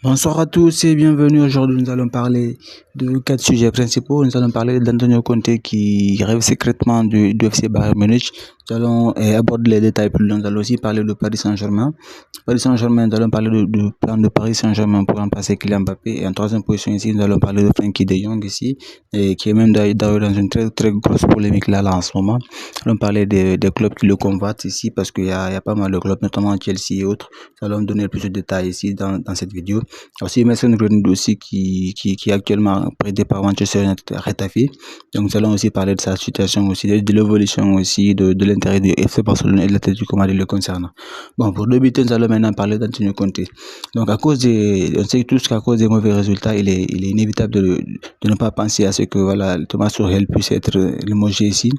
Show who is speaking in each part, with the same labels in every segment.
Speaker 1: Bonsoir à tous et bienvenue. Aujourd'hui, nous allons parler de 4 sujets principaux. Nous allons parler d'Antonio Conte qui rêve secrètement du FC Bayern Munich. Nous allons aborder les détails plus loin. Nous allons aussi parler de Paris Saint-Germain. Paris Saint-Germain, nous allons parler du plan de Paris Saint-Germain pour remplacer Kylian Mbappé. Et en troisième position ici, nous allons parler de Frenkie de Jong ici, et qui est même d'ailleurs dans une très très grosse polémique là en ce moment. Nous allons parler des clubs qui le convoitent ici parce qu'il y a pas mal de clubs, notamment Chelsea et autres. Nous allons donner plus de détails ici dans cette vidéo. Aussi Mason Greenwood aussi qui est actuellement prêté par Manchester United à Retafe. Donc nous allons aussi parler de sa situation aussi, de l'évolution aussi de l'intérêt du FC Barcelone et de l'Atlético Madrid le concernant. Bon, pour débuter, nous allons maintenant parler d'Antonio Conte. Donc on sait tous qu'à cause des mauvais résultats, il est inévitable de ne pas penser à ce que voilà, Thomas Tuchel puisse être limogé ici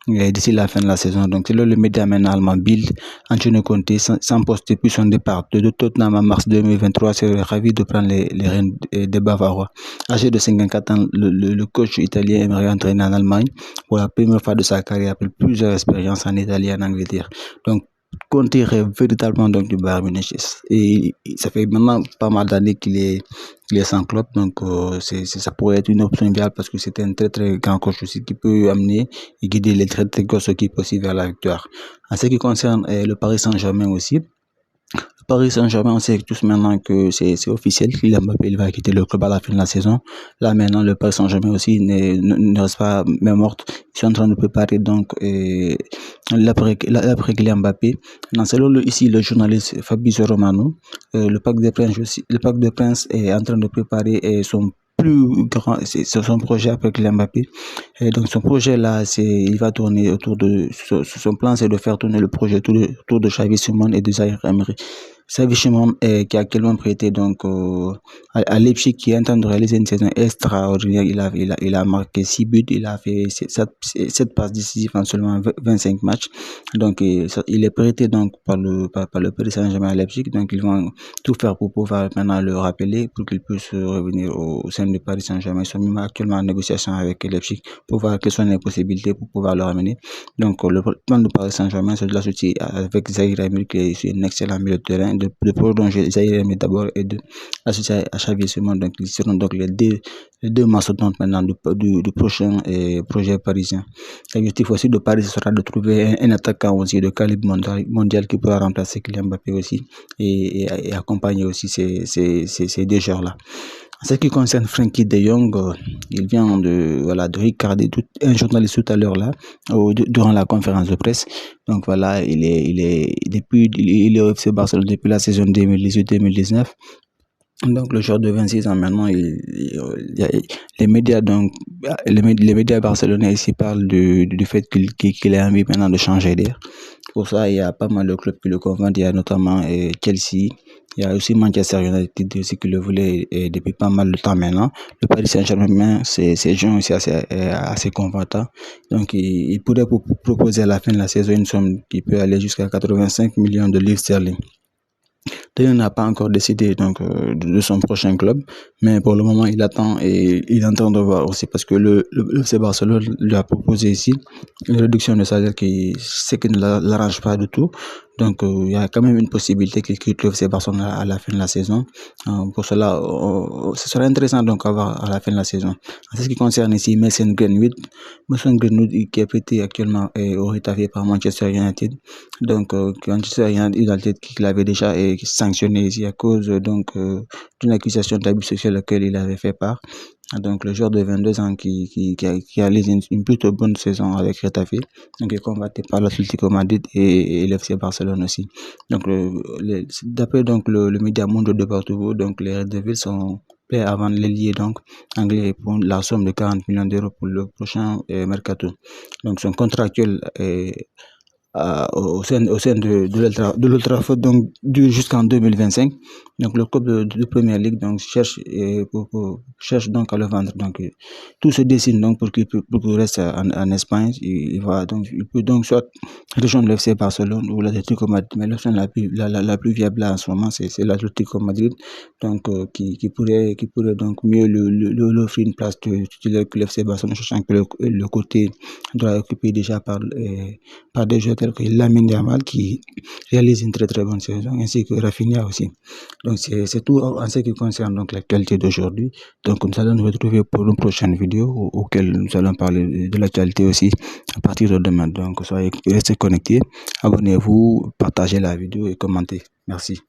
Speaker 1: d'ici la fin de la saison. Donc c'est là le média maintenant allemand Bild, Antonio Conte sans poste depuis son départ de Tottenham en mars 2023 serait ravi de prendre les rênes des Bavarois. Âgé de 54 ans, le coach italien aimerait entraîner en Allemagne pour la première fois de sa carrière après plusieurs expériences en Italie et en Angleterre. Donc Conte rêve véritablement donc du Bayern Munich et ça fait maintenant pas mal d'années qu'il est sans club, donc ça pourrait être une option viable parce que c'est un très très grand coach aussi qui peut amener et guider les très très grosses équipes aussi vers la victoire. En ce qui concerne le Paris Saint-Germain aussi, Paris Saint-Germain, on sait tous maintenant que c'est officiel, Kylian Mbappé il va quitter le club à la fin de la saison. Là maintenant, le Paris Saint-Germain aussi ne reste pas main morte. Ils sont en train de préparer donc l'après Kylian Mbappé. Selon ici le journaliste Fabrizio Romano, le Parc des Princes est en train de préparer son plus grand, c'est son projet après Kylian Mbappé. Et donc son projet là, il va tourner autour de son plan, c'est de faire tourner le projet autour de Xavi Simons et de Zaïre Emery. Xavi Simons qui a actuellement prêté donc à Leipzig, qui est en train de réaliser une saison extraordinaire. Il a marqué 6 buts, il a fait 7 passes décisives en seulement 25 matchs. Donc il est prêté donc par le Paris Saint-Germain à Leipzig. Donc ils vont tout faire pour pouvoir maintenant le rappeler pour qu'il puisse revenir au sein du Paris Saint-Germain. Ils sont même actuellement en négociation avec Leipzig pour voir quelles sont les possibilités pour pouvoir le ramener. Donc le plan du Paris Saint-Germain, c'est de l'associer avec Zaïre Emery, qui est un excellent milieu de terrain, de prolonger Zaïre Emery d'abord et de associer à Xavi Simons. Donc ils seront donc les deux mastodontes maintenant du prochain projet parisien. L'objectif aussi de Paris sera de trouver un attaquant aussi de calibre mondial qui pourra remplacer Kylian Mbappé aussi et accompagner aussi ces deux joueurs-là. En ce qui concerne Frenkie de Jong, il vient de regarder un journaliste tout à l'heure là, durant la conférence de presse. Donc voilà, il est au FC Barcelone depuis la saison 2018-2019. Donc le joueur de 26 ans maintenant, les médias donc les médias barcelonais ici parlent du fait qu'il a envie maintenant de changer d'air. Pour ça, il y a pas mal de clubs qui le convainquent. Il y a notamment Chelsea, il y a aussi Manchester United aussi qui le voulait depuis pas mal de temps maintenant. Le Paris Saint-Germain, c'est gens aussi assez convaincants. Donc il pourrait proposer à la fin de la saison une somme qui peut aller jusqu'à 85 millions de livres sterling. D'ailleurs, n'a pas encore décidé donc de son prochain club, mais pour le moment il attend et il est en train de voir aussi parce que le FC Barcelone lui a proposé ici une réduction de salaire qui ne l'arrange pas du tout. Donc il y a quand même une possibilité qu'il quitte le FC Barcelone à la fin de la saison. Pour cela, ce sera intéressant donc à voir à la fin de la saison. En ce qui concerne ici Mason Greenwood qui est prêté actuellement au Retafe par Manchester United. Donc Manchester United qui l'avait déjà sanctionné ici à cause donc d'une accusation d'abus sexuel auquel il avait fait part. Donc le joueur de 22 ans qui a réalisé une plutôt bonne saison avec Retafe, donc il est combattu par l'Atlético Madrid et l'FC Barcelone aussi. Donc d'après donc le média Mundo Deportivo, donc les Red Devils sont prêts à vendre l'ailier donc anglais pour la somme de 40 millions d'euros pour le prochain mercato. Donc son contrat actuel est au sein de l'Old Trafford donc jusqu'en 2025. Donc le club de Première Ligue donc cherche donc à le vendre. Donc tout se dessine donc pour qu'il reste en Espagne. Il peut donc soit rejoindre l'FC Barcelone ou l'Atlético Madrid, mais l'option la plus viable là en ce moment c'est l'Atlético Madrid, donc qui pourrait donc mieux lui offrir une place de titulaire que l'FC Barcelone, sachant que le côté doit être occupé déjà par des joueurs tels que Lamine Yamal qui réalise une très très bonne saison, ainsi que Rafinha aussi. Donc c'est tout en ce qui concerne donc l'actualité d'aujourd'hui. Donc nous allons nous retrouver pour une prochaine vidéo auquel nous allons parler de l'actualité aussi à partir de demain. Donc restez connectés, abonnez-vous, partagez la vidéo et commentez. Merci.